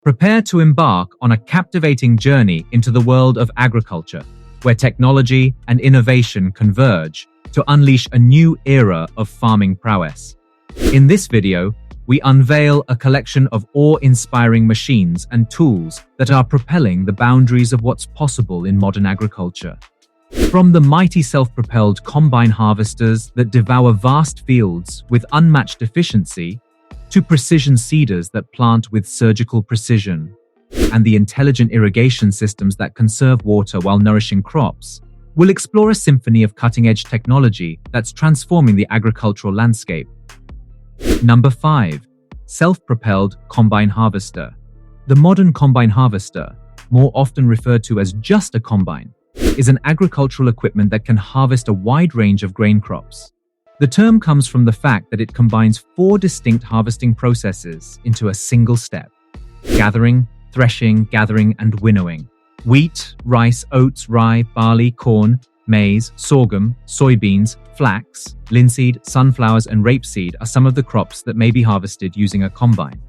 Prepare to embark on a captivating journey into the world of agriculture, where technology and innovation converge to unleash a new era of farming prowess. In this video, we unveil a collection of awe-inspiring machines and tools that are propelling the boundaries of what's possible in modern agriculture. From the mighty self-propelled combine harvesters that devour vast fields with unmatched efficiency, to precision seeders that plant with surgical precision, and the intelligent irrigation systems that conserve water while nourishing crops, we'll explore a symphony of cutting-edge technology that's transforming the agricultural landscape. Number 5. Self-propelled combine harvester. The modern combine harvester, more often referred to as just a combine, is an agricultural equipment that can harvest a wide range of grain crops. The term comes from the fact that it combines 4 distinct harvesting processes into a single step: gathering, threshing, gathering, and winnowing. Wheat, rice, oats, rye, barley, corn, maize, sorghum, soybeans, flax, linseed, sunflowers, and rapeseed are some of the crops that may be harvested using a combine.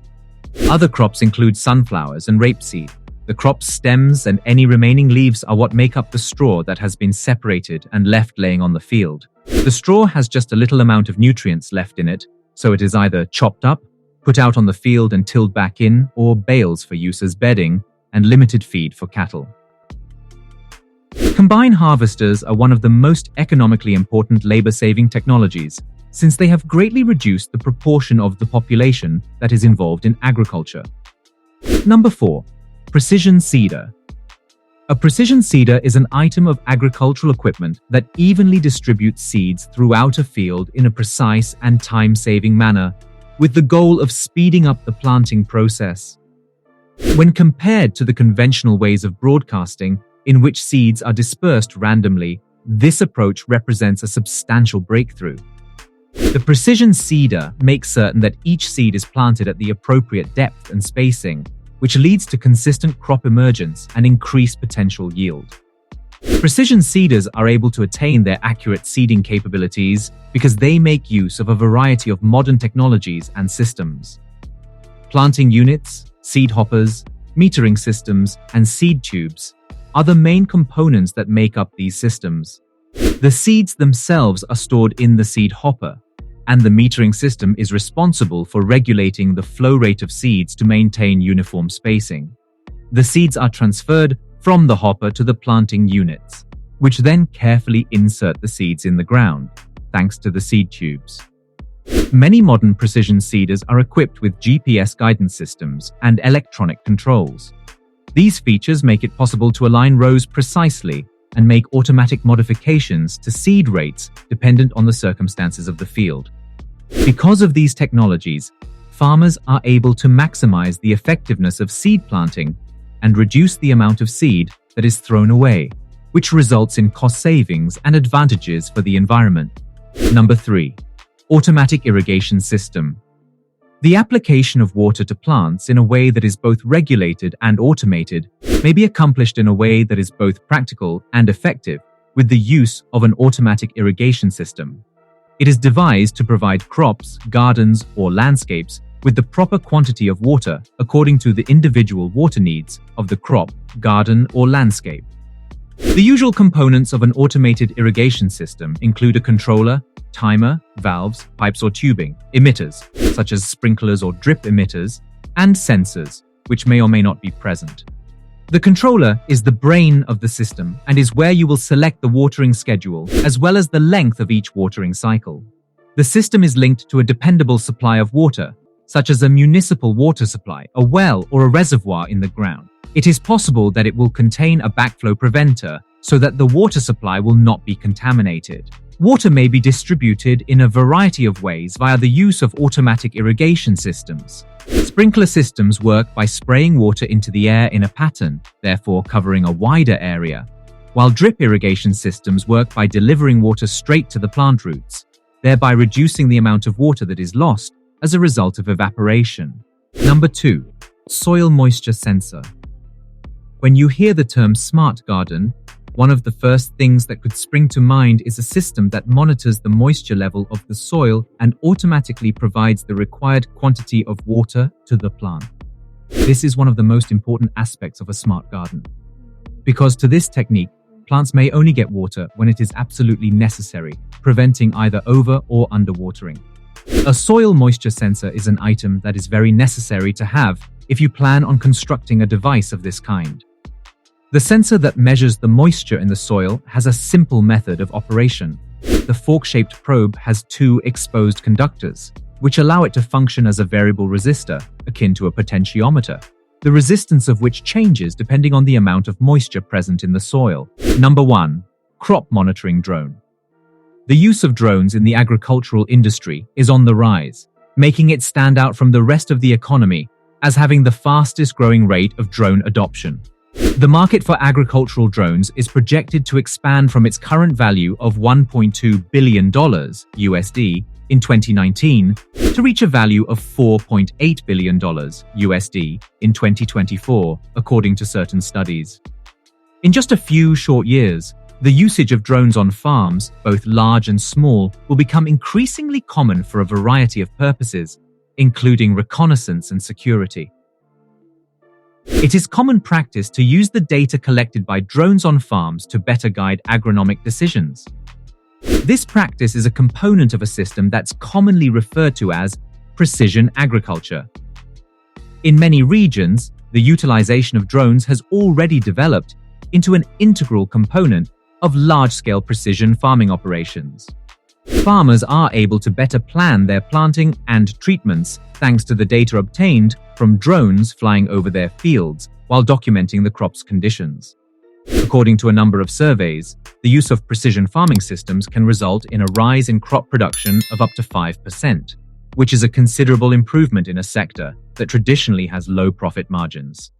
Other crops include sunflowers and rapeseed. The crop's stems and any remaining leaves are what make up the straw that has been separated and left laying on the field. The straw has just a little amount of nutrients left in it, so it is either chopped up, put out on the field and tilled back in, or bales for use as bedding and limited feed for cattle. Combine harvesters are one of the most economically important labor-saving technologies, since they have greatly reduced the proportion of the population that is involved in agriculture. Number 4. Precision seeder. A precision seeder is an item of agricultural equipment that evenly distributes seeds throughout a field in a precise and time-saving manner, with the goal of speeding up the planting process. When compared to the conventional ways of broadcasting, in which seeds are dispersed randomly, this approach represents a substantial breakthrough. The precision seeder makes certain that each seed is planted at the appropriate depth and spacing, which leads to consistent crop emergence and increased potential yield. Precision seeders are able to attain their accurate seeding capabilities because they make use of a variety of modern technologies and systems. Planting units, seed hoppers, metering systems, and seed tubes are the main components that make up these systems. The seeds themselves are stored in the seed hopper, and the metering system is responsible for regulating the flow rate of seeds to maintain uniform spacing. The seeds are transferred from the hopper to the planting units, which then carefully insert the seeds in the ground, thanks to the seed tubes. Many modern precision seeders are equipped with GPS guidance systems and electronic controls. These features make it possible to align rows precisely and make automatic modifications to seed rates dependent on the circumstances of the field. Because of these technologies, farmers are able to maximize the effectiveness of seed planting and reduce the amount of seed that is thrown away, which results in cost savings and advantages for the environment. Number 3. Automatic irrigation system. The application of water to plants in a way that is both regulated and automated may be accomplished in a way that is both practical and effective with the use of an automatic irrigation system. It is devised to provide crops, gardens, or landscapes with the proper quantity of water according to the individual water needs of the crop, garden, or landscape. The usual components of an automated irrigation system include a controller, timer, valves, pipes or tubing, emitters, such as sprinklers or drip emitters, and sensors, which may or may not be present. The controller is the brain of the system and is where you will select the watering schedule, as well as the length of each watering cycle. The system is linked to a dependable supply of water, such as a municipal water supply, a well, or a reservoir in the ground. It is possible that it will contain a backflow preventer so that the water supply will not be contaminated. Water may be distributed in a variety of ways via the use of automatic irrigation systems. Sprinkler systems work by spraying water into the air in a pattern, therefore covering a wider area, while drip irrigation systems work by delivering water straight to the plant roots, thereby reducing the amount of water that is lost as a result of evaporation. Number 2. Soil moisture sensor. When you hear the term smart garden, one of the first things that could spring to mind is a system that monitors the moisture level of the soil and automatically provides the required quantity of water to the plant. This is one of the most important aspects of a smart garden. Because to this technique, plants may only get water when it is absolutely necessary, preventing either over or underwatering. A soil moisture sensor is an item that is very necessary to have if you plan on constructing a device of this kind. The sensor that measures the moisture in the soil has a simple method of operation. The fork-shaped probe has two exposed conductors, which allow it to function as a variable resistor, akin to a potentiometer, the resistance of which changes depending on the amount of moisture present in the soil. Number 1. Crop monitoring drone. The use of drones in the agricultural industry is on the rise, making it stand out from the rest of the economy as having the fastest growing rate of drone adoption. The market for agricultural drones is projected to expand from its current value of $1.2 billion USD in 2019 to reach a value of $4.8 billion USD in 2024, according to certain studies. In just a few short years, the usage of drones on farms, both large and small, will become increasingly common for a variety of purposes, including reconnaissance and security. It is common practice to use the data collected by drones on farms to better guide agronomic decisions. This practice is a component of a system that's commonly referred to as precision agriculture. In many regions, the utilization of drones has already developed into an integral component of large-scale precision farming operations. Farmers are able to better plan their planting and treatments thanks to the data obtained from drones flying over their fields while documenting the crop's conditions. According to a number of surveys, the use of precision farming systems can result in a rise in crop production of up to 5%, which is a considerable improvement in a sector that traditionally has low profit margins.